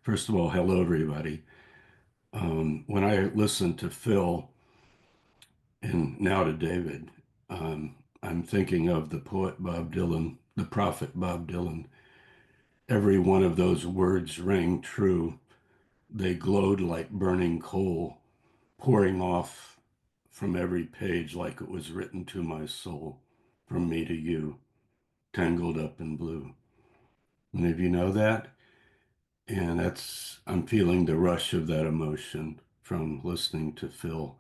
First of all, hello, everybody. When I listen to Phil and now to David, I'm thinking of the poet Bob Dylan, the prophet Bob Dylan. Every one of those words rang true. They glowed like burning coal, pouring off from every page like it was written to my soul, from me to you, tangled up in blue. Any of you know that? And I'm feeling the rush of that emotion from listening to Phil.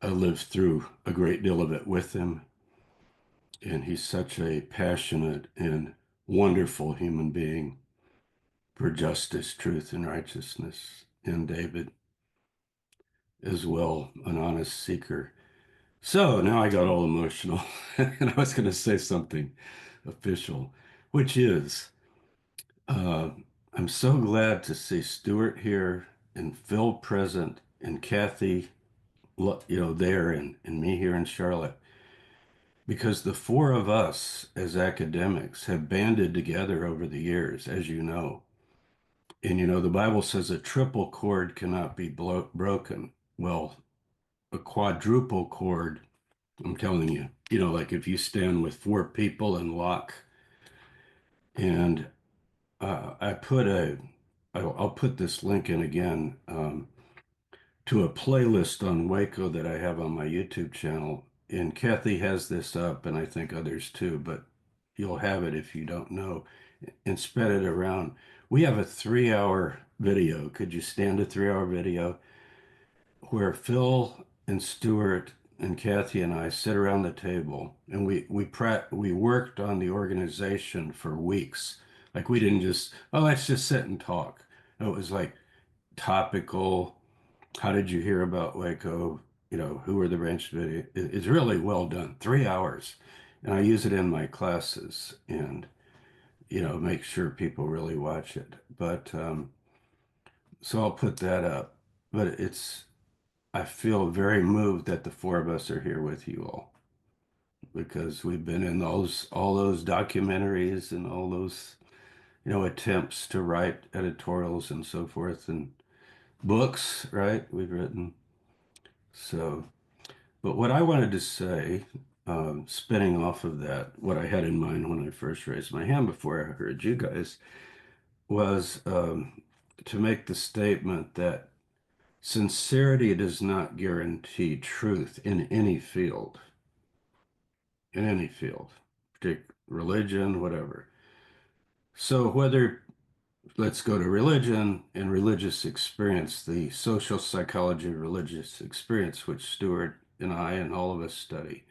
I lived through a great deal of it with him, and he's such a passionate and wonderful human being for justice, truth, and righteousness. And David, as well, an honest seeker. So now I got all emotional, and I was going to say something official, which is uh, I'm so glad to see Stuart here and Phil present and Kathy, there and me here in Charlotte. Because the four of us as academics have banded together over the years, as you know. And the Bible says a triple cord cannot be broken. Well, a quadruple cord, I'm telling you, like if you stand with four people and lock, and I put I'll put this link in again to a playlist on Waco that I have on my YouTube channel. And Kathy has this up, and I think others too, but you'll have it if you don't know, and spread it around. We have a 3 hour video. Could you stand a 3 hour video where Phil and Stuart and Kathy and I sit around the table and we worked on the organization for weeks. Like we didn't just, oh, let's just sit and talk. No, it was like topical. How did you hear about Waco? Who were the branch Davidian? It's really well done. 3 hours. And I use it in my classes and, make sure people really watch it. But so I'll put that up. But I feel very moved that the four of us are here with you all because we've been in all those documentaries and all those, attempts to write editorials and so forth and books, right? We've written. So, but what I wanted to say, spinning off of that, what I had in mind when I first raised my hand before I heard you guys, was to make the statement that sincerity does not guarantee truth in any field, religion, whatever. So whether let's go to religion and religious experience, the social psychology of religious experience, which Stuart and I and all of us study.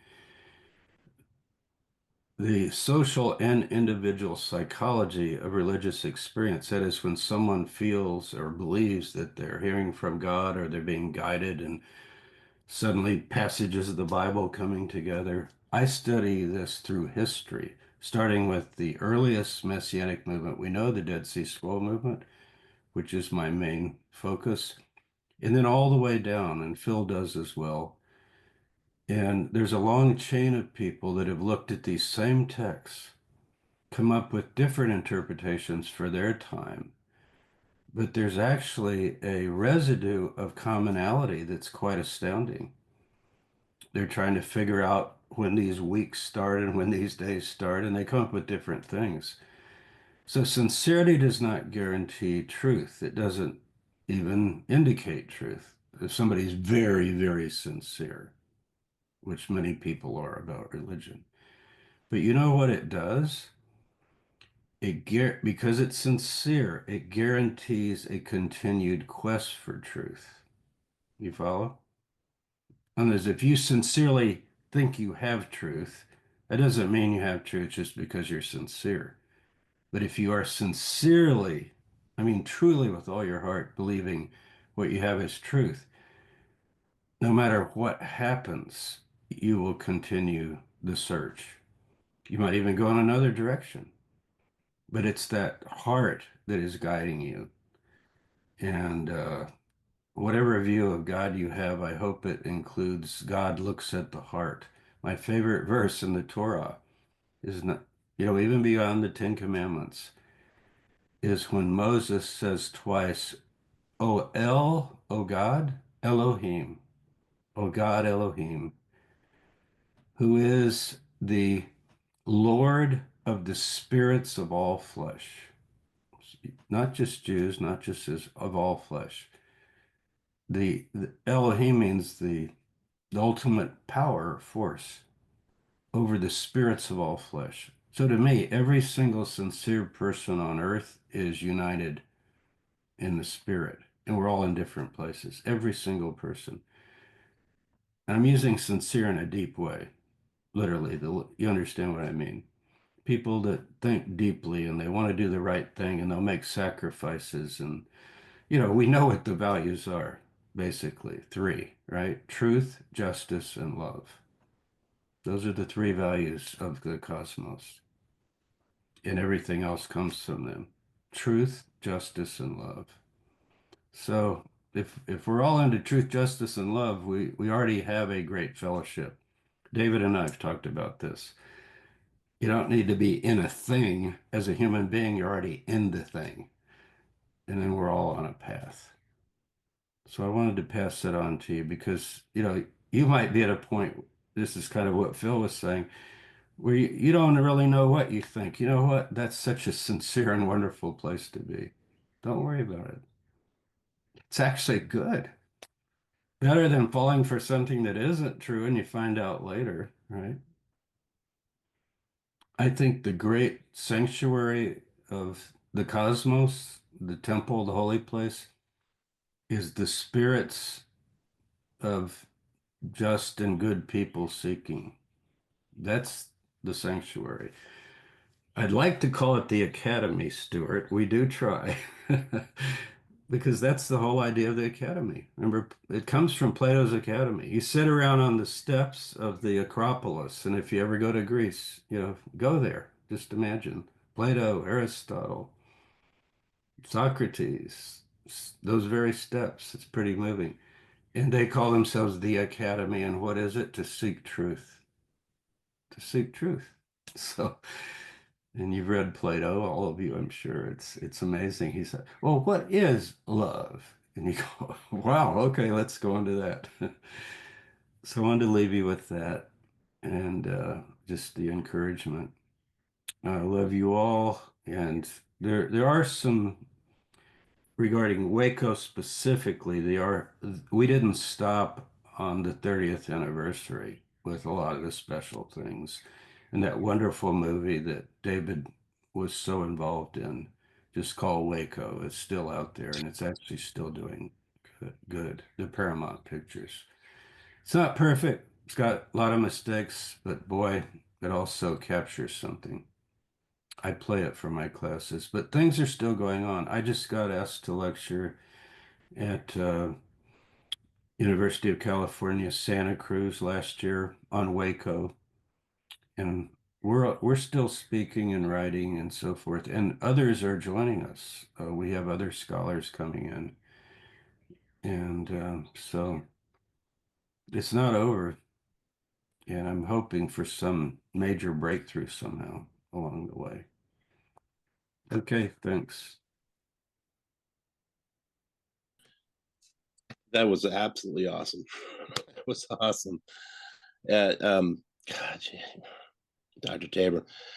The social and individual psychology of religious experience, that is, when someone feels or believes that they're hearing from God or they're being guided and suddenly passages of the Bible coming together. I study this through history, starting with the earliest Messianic movement. We know the Dead Sea Scroll movement, which is my main focus, and then all the way down, and Phil does as well. And there's a long chain of people that have looked at these same texts, come up with different interpretations for their time. But there's actually a residue of commonality that's quite astounding. They're trying to figure out when these weeks start and when these days start, and they come up with different things. So sincerity does not guarantee truth. It doesn't even indicate truth. If somebody's very, very sincere, which many people are about religion. But you know what it does? Because it's sincere, it guarantees a continued quest for truth. You follow? And as if you sincerely think you have truth, that doesn't mean you have truth just because you're sincere. But if you are sincerely, I mean, truly with all your heart, believing what you have is truth, no matter what happens, you will continue the search. You might even go in another direction, but it's that heart that is guiding you. And whatever view of God you have, I hope it includes God looks at the heart. My favorite verse in the Torah is not, even beyond the Ten Commandments, is when Moses says twice, O El, O God, Elohim, O God Elohim, who is the Lord of the spirits of all flesh, not just Jews, not just of all flesh. The Elohim means the ultimate power, force over the spirits of all flesh. So to me, every single sincere person on earth is united in the spirit, and we're all in different places, every single person. And I'm using sincere in a deep way, literally. You understand what I mean? People that think deeply and they want to do the right thing and they'll make sacrifices. And, we know what the values are, basically three, right? Truth, justice, and love. Those are the three values of the cosmos, and everything else comes from them. Truth, justice, and love. So if we're all into truth, justice, and love, we already have a great fellowship. David and I have talked about this. You don't need to be in a thing as a human being, you're already in the thing. And then we're all on a path. So I wanted to pass that on to you because, you might be at a point, this is kind of what Phil was saying, where you don't really know what you think. You know what? That's such a sincere and wonderful place to be. Don't worry about it. It's actually good. Better than falling for something that isn't true and you find out later, right? I think the great sanctuary of the cosmos, the temple, the holy place, is the spirits of just and good people seeking. That's the sanctuary. I'd like to call it the academy, Stuart. We do try. Because that's the whole idea of the academy. Remember, it comes from Plato's Academy. You sit around on the steps of the Acropolis, and if you ever go to Greece, go there. Just imagine Plato, Aristotle, Socrates, those very steps. It's pretty moving. And they call themselves the Academy. And what is it? To seek truth. To seek truth. So, and you've read Plato, all of you, I'm sure. It's amazing. He said, "Well, what is love?" And you go, "Wow, okay, let's go into that." So I wanted to leave you with that and just the encouragement. I love you all, and there are some regarding Waco specifically. We didn't stop on the 30th anniversary with a lot of the special things. And that wonderful movie that David was so involved in, just called Waco, is still out there and it's actually still doing good. The Paramount Pictures. It's not perfect. It's got a lot of mistakes, but boy, it also captures something. I play it for my classes, but things are still going on. I just got asked to lecture at University of California, Santa Cruz last year on Waco, and we're still speaking and writing and so forth, and others are joining us. We have other scholars coming in, and so it's not over. And I'm hoping for some major breakthrough somehow along the way. Okay, thanks. That was absolutely awesome. It was awesome. God, Dr. Tabor.